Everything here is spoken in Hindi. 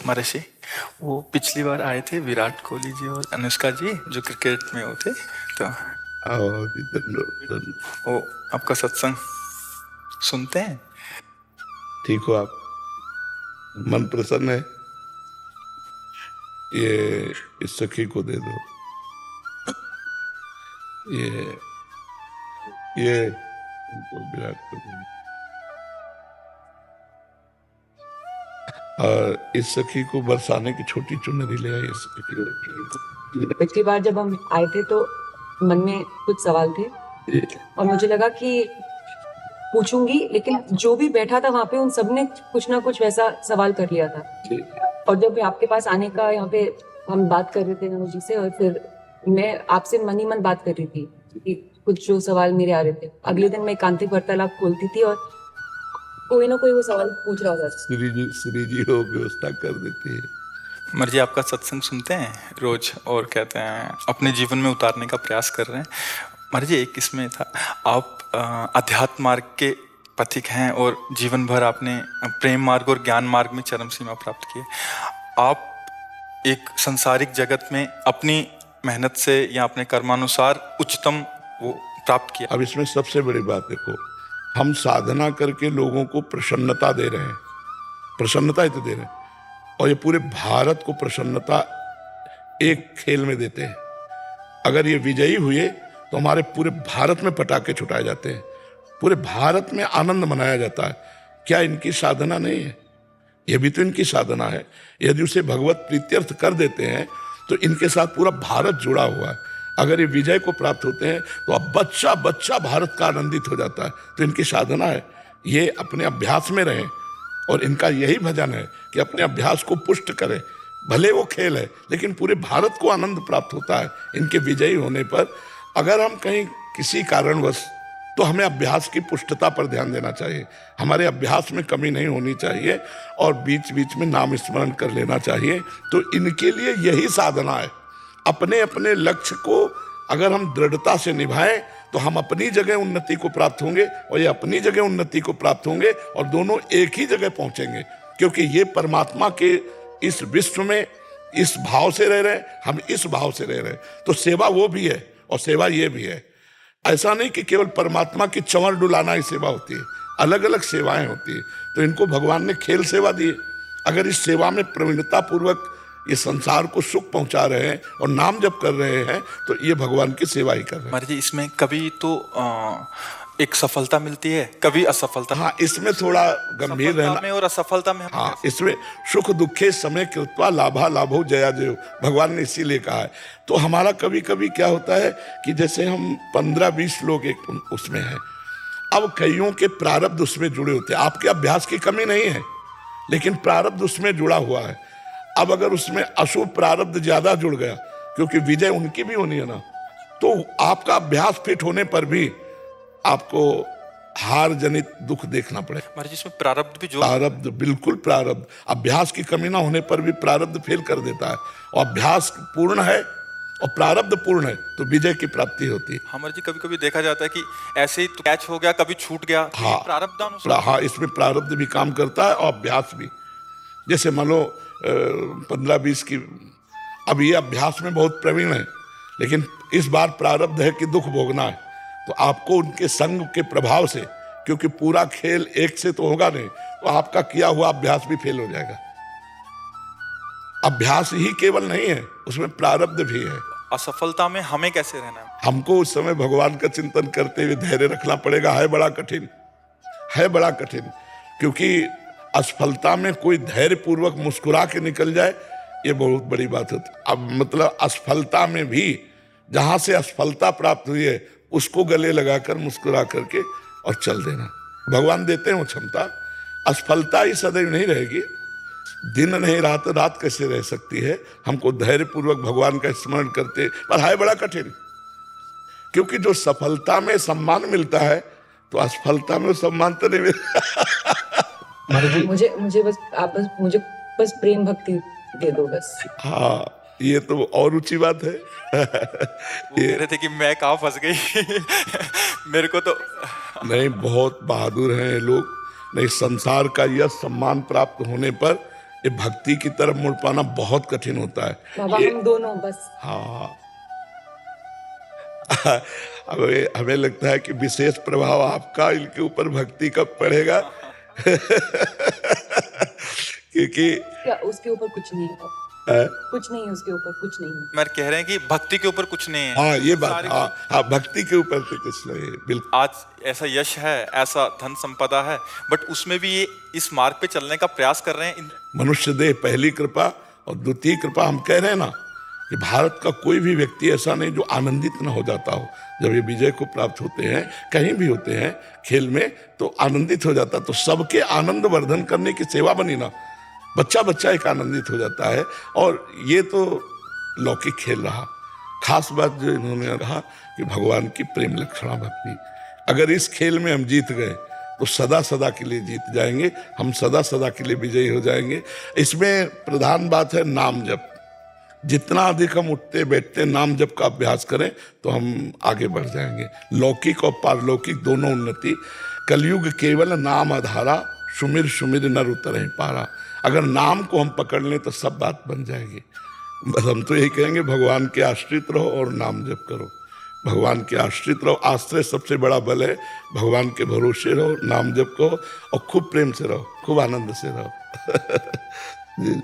महर्षि, वो पिछली बार आए थे विराट कोहली जी और अनुष्का जी जो क्रिकेट में वो थे, तो आओ जी, धन्यवाद। वो आपका सत्संग सुनते हैं। ठीक हो आप? मन प्रसन्न है? ये इस सखी को दे दो। ये उनको विराट कोहली। और इस सखी को बरसाने की छोटी चुनरी ले आई। इस सखी को पिछली बार जब हम आए थे तो मन में कुछ सवाल थे और मुझे लगा कि पूछूंगी, लेकिन जो भी बैठा था वहाँ पे उन सबने कुछ ना कुछ वैसा सवाल कर लिया था। और जब आपके पास आने का यहाँ पे हम बात कर रहे थे नमो जी से, और फिर मैं आपसे मन ही मन बात कर रही थी कि कुछ जो सवाल मेरे आ रहे थे, अगले दिन मैं एकांतिक वार्तालाप खोलती थी और कोई ना कोई वो सवाल पूछ रहा होता था। श्री जी हो व्यवस्था कर देती है। महर्षि जी आपका सत्संग सुनते हैं रोज और कहते हैं अपने जीवन में उतारने का प्रयास कर रहे हैं। महर्षि जी, एक इसमें था, आप अध्यात्म मार्ग के पथिक हैं और जीवन भर आपने प्रेम मार्ग और ज्ञान मार्ग में चरम सीमा प्राप्त की है। आप एक संसारिक जगत में अपनी मेहनत से या अपने कर्मानुसार उच्चतम वो प्राप्त किया। अब इसमें सबसे बड़ी बात देखो, हम साधना करके लोगों को प्रसन्नता दे रहे हैं, प्रसन्नता ही तो दे रहे हैं, और ये पूरे भारत को प्रसन्नता एक खेल में देते हैं। अगर ये विजयी हुए तो हमारे पूरे भारत में पटाखे छुटाए जाते हैं, पूरे भारत में आनंद मनाया जाता है। क्या इनकी साधना नहीं है? ये भी तो इनकी साधना है। यदि उसे भगवत प्रीत्यर्थ कर देते हैं तो इनके साथ पूरा भारत जुड़ा हुआ है। अगर ये विजय को प्राप्त होते हैं तो अब बच्चा बच्चा भारत का आनंदित हो जाता है। तो इनकी साधना है, ये अपने अभ्यास में रहें, और इनका यही भजन है कि अपने अभ्यास को पुष्ट करें। भले वो खेल है, लेकिन पूरे भारत को आनंद प्राप्त होता है इनके विजयी होने पर। अगर हम कहीं किसी कारणवश, तो हमें अभ्यास की पुष्टता पर ध्यान देना चाहिए। हमारे अभ्यास में कमी नहीं होनी चाहिए और बीच बीच में नाम स्मरण कर लेना चाहिए। तो इनके लिए यही साधना है। अपने अपने लक्ष्य को अगर हम दृढ़ता से निभाएं तो हम अपनी जगह उन्नति को प्राप्त होंगे और ये अपनी जगह उन्नति को प्राप्त होंगे, और दोनों एक ही जगह पहुंचेंगे। क्योंकि ये परमात्मा के इस विश्व में इस भाव से रह रहे हैं, हम इस भाव से रह रहे हैं। तो सेवा वो भी है और सेवा ये भी है। ऐसा नहीं कि केवल परमात्मा की चंवर डुलाना ही सेवा होती है, अलग अलग सेवाएं होती है। तो इनको भगवान ने खेल सेवा दी है। अगर इस सेवा में प्रवीणता पूर्वक ये संसार को सुख पहुंचा रहे हैं और नाम जप कर रहे हैं, तो ये भगवान की सेवा ही कर रहे हैं। महर्षि जी, इसमें कभी तो एक सफलता मिलती है, कभी असफलता। हाँ, इसमें थोड़ा गंभीर रहना में और असफलता में। हाँ, इसमें सुख दुखे समय कृत्वा लाभा लाभो जया जयो, भगवान ने इसीलिए कहा है। तो हमारा कभी कभी क्या होता है कि जैसे हम 15-20 लोग एक उसमें हैं, अब कईयों के प्रारब्ध उसमें जुड़े होते हैं। आपके अभ्यास की कमी नहीं है, लेकिन प्रारब्ध उसमें जुड़ा हुआ है। अब अगर उसमें अशुभ प्रारब्ध ज्यादा जुड़ गया, क्योंकि विजय उनकी भी होनी है ना, तो आपका अभ्यास फिट होने पर भी आपको हार जनित दुख देखना पड़े। महर्षि, इसमें प्रारब्ध भी जो प्रारब्ध, बिल्कुल प्रारब्ध, अभ्यास की कमी ना होने पर भी प्रारब्ध फेल कर देता है। और अभ्यास पूर्ण है और प्रारब्ध पूर्ण है तो विजय की प्राप्ति होती है। हाँ महर्षि, कभी कभी देखा जाता है कि ऐसे ही कैच हो गया, कभी छूट गया। हाँ, प्रारब्धानुसार। हाँ, इसमें प्रारब्ध भी काम करता है और अभ्यास भी। जैसे मान लो 15-20 की, अब ये अभ्यास में बहुत प्रवीण है, लेकिन इस बार प्रारब्ध है कि दुख भोगना है, तो आपको उनके संग के प्रभाव से, क्योंकि पूरा खेल एक से तो होगा नहीं, तो आपका किया हुआ अभ्यास भी फेल हो जाएगा। अभ्यास ही केवल नहीं है, उसमें प्रारब्ध भी है। असफलता में हमें कैसे रहना है? हमको उस समय भगवान का चिंतन करते हुए धैर्य रखना पड़ेगा। है बड़ा कठिन, है बड़ा कठिन, क्योंकि असफलता में कोई धैर्य पूर्वक मुस्कुरा के निकल जाए, ये बहुत बड़ी बात होती है। अब मतलब असफलता में भी जहां से असफलता प्राप्त हुई है उसको गले लगाकर मुस्कुरा करके और चल देना। भगवान देते हैं वो क्षमता। असफलता ही सदैव नहीं रहेगी, दिन नहीं रात, रात कैसे रह सकती है। हमको धैर्य पूर्वक भगवान का स्मरण करते, पर है बड़ा कठिन, क्योंकि जो सफलता में सम्मान मिलता है तो असफलता में सम्मान तो नहीं मिलता। मुझे मुझे बस आप बस मुझे बस प्रेम भक्ति दे दो बस। हाँ, ये तो और ऊंची बात है। वो कह रहे थे कि मैं कहाँ फंस गई। मेरे को तो नहीं, बहुत बहादुर हैं ये लोग। नहीं, संसार का यश सम्मान प्राप्त होने पर ये भक्ति की तरफ मुड़ पाना बहुत कठिन होता है। बाबा ये हम दोनों बस। हाँ हमें लगता है कि विशेष प्रभाव आपका इनके ऊपर भक्ति कब पड़ेगा क्योंकि क्या उसके ऊपर कुछ नहीं है, कुछ नहीं है उसके ऊपर, कुछ नहीं है। मैं कह रहे हैं कि भक्ति के ऊपर कुछ नहीं है। हाँ ये बात, सारी- हाँ भक्ति के ऊपर तो कुछ नहीं है, बिल्कुल। आज ऐसा यश है, ऐसा धन संपदा है, बट उसमें भी ये इस मार्ग पे चलने का प्रयास कर रहे हैं। मनुष्य देह पहली कृपा और द्वितीय कृपा। हम कह रहे हैं ना कि भारत का कोई भी व्यक्ति ऐसा नहीं जो आनंदित न हो जाता हो जब ये विजय को प्राप्त होते हैं, कहीं भी होते हैं खेल में, तो आनंदित हो जाता। तो सबके आनंद वर्धन करने की सेवा बनी ना, बच्चा बच्चा एक आनंदित हो जाता है। और ये तो लौकिक खेल रहा। खास बात जो इन्होंने कहा कि भगवान की प्रेम लक्षणा भक्ति, अगर इस खेल में हम जीत गए तो सदा सदा के लिए जीत जाएंगे, हम सदा सदा के लिए विजयी हो जाएंगे। इसमें प्रधान बात है नाम जप। जितना अधिक हम उठते बैठते नाम जप का अभ्यास करें तो हम आगे बढ़ जाएंगे। लौकिक और पारलौकिक दोनों उन्नति। कलयुग केवल नाम आधारा, सुमिर सुमिर नर उतरे पारा। अगर नाम को हम पकड़ लें तो सब बात बन जाएगी। बस हम तो यही कहेंगे, भगवान के आश्रित रहो और नाम जप करो। भगवान के आश्रित रहो, आश्रय सबसे बड़ा बल है। भगवान के भरोसे रहो, नाम जप करो और खूब प्रेम से रहो, खूब आनंद से रहो। जी।